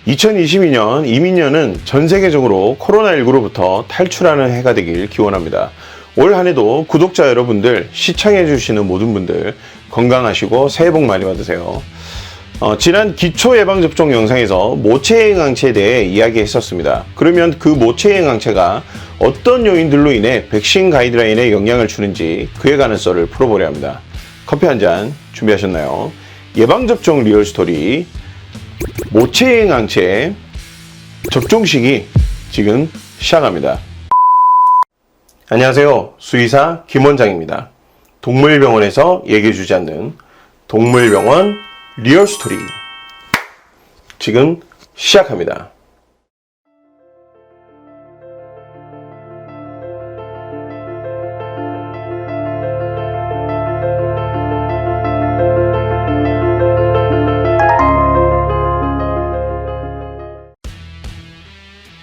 2022년 이민년은 전 세계적으로 코로나19로부터 탈출하는 해가 되길 기원합니다. 올 한해도 구독자 여러분들, 시청해주시는 모든 분들 건강하시고 새해 복 많이 받으세요. 지난 기초예방접종 영상에서 모체행항체에 대해 이야기했었습니다. 그러면 그 모체행항체가 어떤 요인들로 인해 백신 가이드라인에 영향을 주는지 그에 관한 썰을 풀어보려 합니다. 커피 한 잔 준비하셨나요? 예방접종 리얼스토리 모체행항체 접종 시기 지금 시작합니다. 안녕하세요. 수의사 김원장입니다. 동물병원에서 얘기해주지 않는 동물병원 리얼스토리 지금 시작합니다.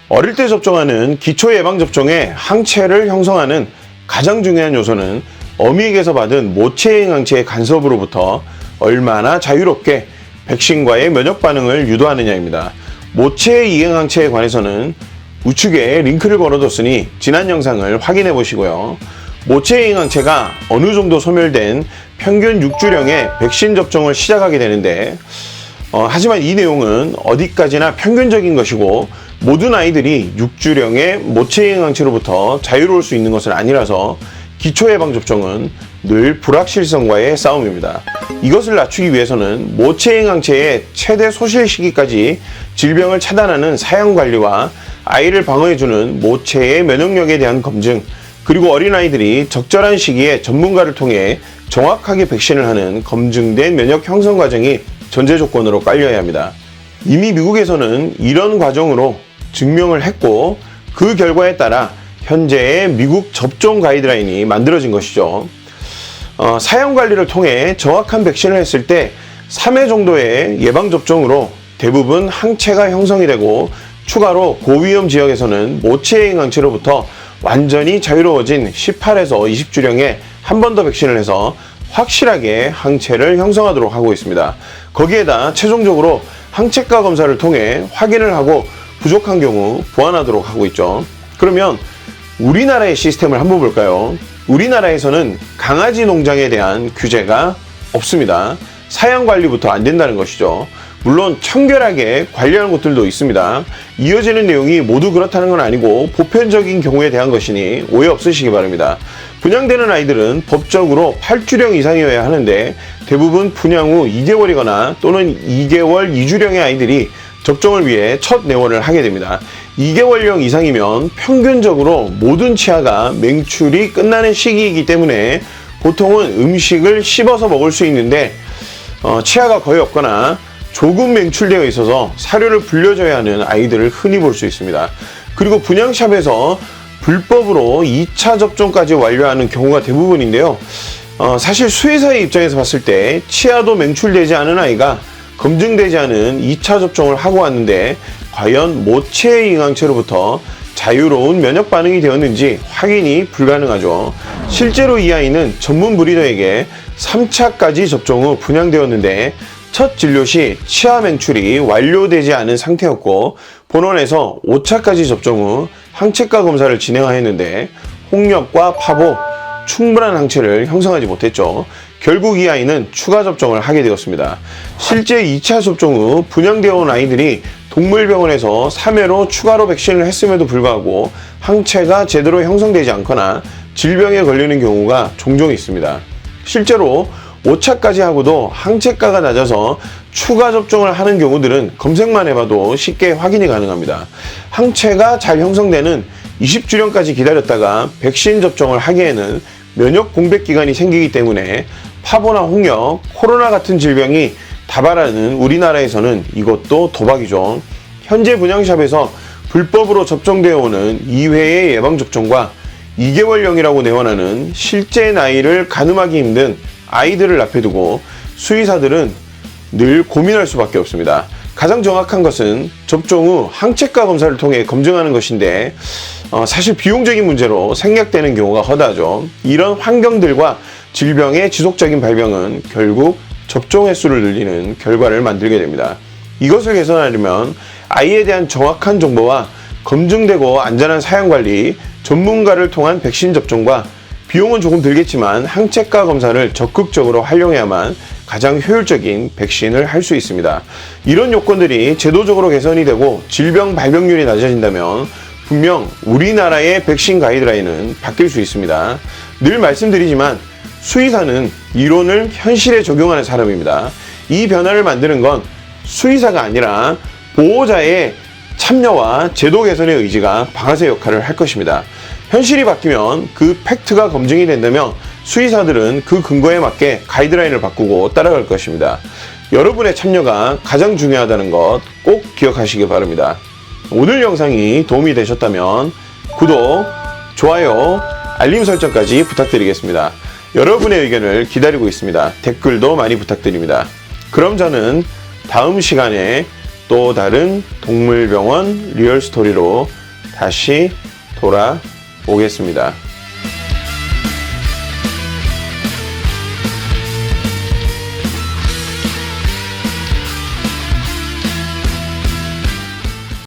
어릴 때 접종하는 기초예방접종의 항체를 형성하는 가장 중요한 요소는 어미에게서 받은 모체행항체의 간섭으로부터 얼마나 자유롭게 백신과의 면역 반응을 유도하느냐입니다. 모체이행항체에 관해서는 우측에 링크를 걸어뒀으니 지난 영상을 확인해 보시고요. 모체이행항체가 어느 정도 소멸된 평균 6주령의 백신 접종을 시작하게 되는데 하지만 이 내용은 어디까지나 평균적인 것이고 모든 아이들이 6주령의 모체이행항체로부터 자유로울 수 있는 것은 아니라서 기초예방접종은 늘 불확실성과의 싸움입니다. 이것을 낮추기 위해서는 모체행항체의 최대 소실 시기까지 질병을 차단하는 사양관리와 아이를 방어해주는 모체의 면역력에 대한 검증, 그리고 어린아이들이 적절한 시기에 전문가를 통해 정확하게 백신을 하는 검증된 면역 형성 과정이 전제 조건으로 깔려야 합니다. 이미 미국에서는 이런 과정으로 증명을 했고 그 결과에 따라 현재의 미국 접종 가이드라인이 만들어진 것이죠. 사용관리를 통해 정확한 백신을 했을 때 3회 정도의 예방접종으로 대부분 항체가 형성이 되고 추가로 고위험 지역에서는 모체행항체로부터 완전히 자유로워진 18에서 20주령에 한 번 더 백신을 해서 확실하게 항체를 형성하도록 하고 있습니다. 거기에다 최종적으로 항체가 검사를 통해 확인을 하고 부족한 경우 보완하도록 하고 있죠. 그러면 우리나라의 시스템을 한번 볼까요? 우리나라에서는 강아지 농장에 대한 규제가 없습니다. 사양 관리부터 안 된다는 것이죠. 물론 청결하게 관리하는 곳들도 있습니다. 이어지는 내용이 모두 그렇다는 건 아니고 보편적인 경우에 대한 것이니 오해 없으시기 바랍니다. 분양되는 아이들은 법적으로 8주령 이상이어야 하는데 대부분 분양 후 2개월이거나 또는 2개월 2주령의 아이들이 접종을 위해 첫 내원을 하게 됩니다. 2개월령 이상이면 평균적으로 모든 치아가 맹출이 끝나는 시기이기 때문에 보통은 음식을 씹어서 먹을 수 있는데 치아가 거의 없거나 조금 맹출되어 있어서 사료를 불려줘야 하는 아이들을 흔히 볼 수 있습니다. 그리고 분양샵에서 불법으로 2차 접종까지 완료하는 경우가 대부분인데요. 사실 수의사의 입장에서 봤을 때 치아도 맹출되지 않은 아이가 검증되지 않은 2차 접종을 하고 왔는데 과연 모체이행항체로부터 자유로운 면역 반응이 되었는지 확인이 불가능하죠. 실제로 이 아이는 전문 브리더에게 3차까지 접종 후 분양되었는데 첫 진료 시 치아 맹출이 완료되지 않은 상태였고 본원에서 5차까지 접종 후 항체가 검사를 진행하였는데 홍역과 파보, 충분한 항체를 형성하지 못했죠. 결국 이 아이는 추가 접종을 하게 되었습니다. 실제 2차 접종 후 분양되어 온 아이들이 동물병원에서 3회로 추가로 백신을 했음에도 불구하고 항체가 제대로 형성되지 않거나 질병에 걸리는 경우가 종종 있습니다. 실제로 5차까지 하고도 항체가가 낮아서 추가 접종을 하는 경우들은 검색만 해봐도 쉽게 확인이 가능합니다. 항체가 잘 형성되는 20주령까지 기다렸다가 백신 접종을 하기에는 면역 공백 기간이 생기기 때문에 파보나 홍역, 코로나 같은 질병이 다발하는 우리나라에서는 이것도 도박이죠. 현재 분양샵에서 불법으로 접종되어 오는 2회의 예방접종과 2개월령이라고 내원하는 실제 나이를 가늠하기 힘든 아이들을 앞에 두고 수의사들은 늘 고민할 수밖에 없습니다. 가장 정확한 것은 접종 후 항체가 검사를 통해 검증하는 것인데 사실 비용적인 문제로 생략되는 경우가 허다하죠. 이런 환경들과 질병의 지속적인 발병은 결국 접종 횟수를 늘리는 결과를 만들게 됩니다. 이것을 개선하려면 아이에 대한 정확한 정보와 검증되고 안전한 사양관리, 전문가를 통한 백신 접종과 비용은 조금 들겠지만 항체가 검사를 적극적으로 활용해야만 가장 효율적인 백신을 할 수 있습니다. 이런 요건들이 제도적으로 개선이 되고 질병 발병률이 낮아진다면 분명 우리나라의 백신 가이드라인은 바뀔 수 있습니다. 늘 말씀드리지만 수의사는 이론을 현실에 적용하는 사람입니다. 이 변화를 만드는 건 수의사가 아니라 보호자의 참여와 제도 개선의 의지가 방아쇠 역할을 할 것입니다. 현실이 바뀌면 그 팩트가 검증이 된다면 수의사들은 그 근거에 맞게 가이드라인을 바꾸고 따라갈 것입니다. 여러분의 참여가 가장 중요하다는 것 꼭 기억하시기 바랍니다. 오늘 영상이 도움이 되셨다면 구독, 좋아요, 알림 설정까지 부탁드리겠습니다. 여러분의 의견을 기다리고 있습니다. 댓글도 많이 부탁드립니다. 그럼 저는 다음 시간에 또 다른 동물병원 리얼스토리로 다시 돌아오겠습니다.